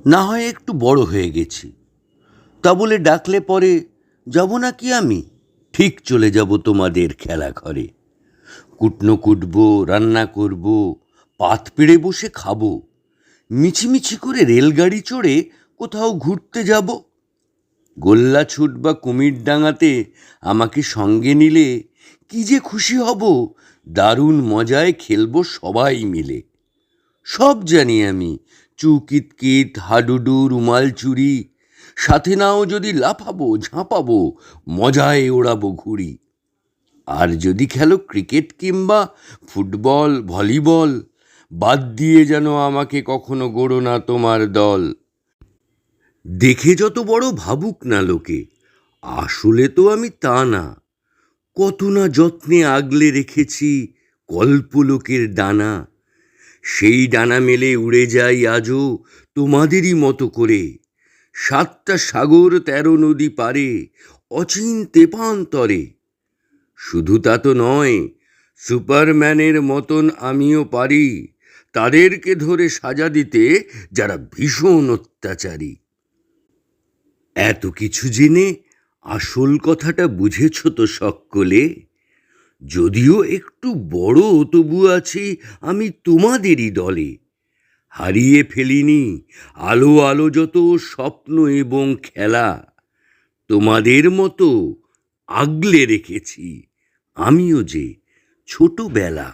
না হয় একটু বড় হয়ে গেছি, তা বলে ডাকলে পরে যাব না কি আমি? ঠিক চলে যাব তোমাদের খেলা ঘরে। কুটনো কুটবো, রান্না করব, পাত পেড়ে বসে খাবো, মিছিমিছি করে রেলগাড়ি চড়ে কোথাও ঘুরতে যাব। গোল্লা ছুট বা কুমির ডাঙাতে আমাকে সঙ্গে নিলে কি যে খুশি হব। দারুণ মজায় খেলবো সবাই মিলে। সব জানি আমি, চুকিতকিত, হাডুডু, রুমাল চুরি, সাথে নাও যদি লাফাবো ঝাঁপাবো, মজায় ওড়াবো ঘুড়ি। আর যদি খেলো ক্রিকেট কিংবা ফুটবল, ভলিবল, বাদ দিয়ে যেন আমাকে কখনো গড়ো না তোমার দল। দেখে যত বড় ভাবুক না লোকে, আসলে তো আমি তা না। কত না যত্নে আগলে রেখেছি কল্পলোকের ডানা। সেই ডানা মেলে উড়ে যাই আজও তোমাদেরই মতো করে। 7টা সাগর 13 নদী পারে, অচিন তেপান্তরে। শুধু তা তো নয়, সুপারম্যানের মতন আমিও পারি তাদেরকে ধরে সাজা দিতে যারা ভীষণ অত্যাচারী। এত কিছু জেনে আসল কথাটা বুঝেছ তো সকলে? যদিও একটু বড়, তবু আছি আমি তোমাদেরই দলে। হারিয়ে ফেলিনি আলো আলো যত স্বপ্ন এবং খেলা। তোমাদের মতো আগলে রেখেছি আমিও যে ছোটবেলা।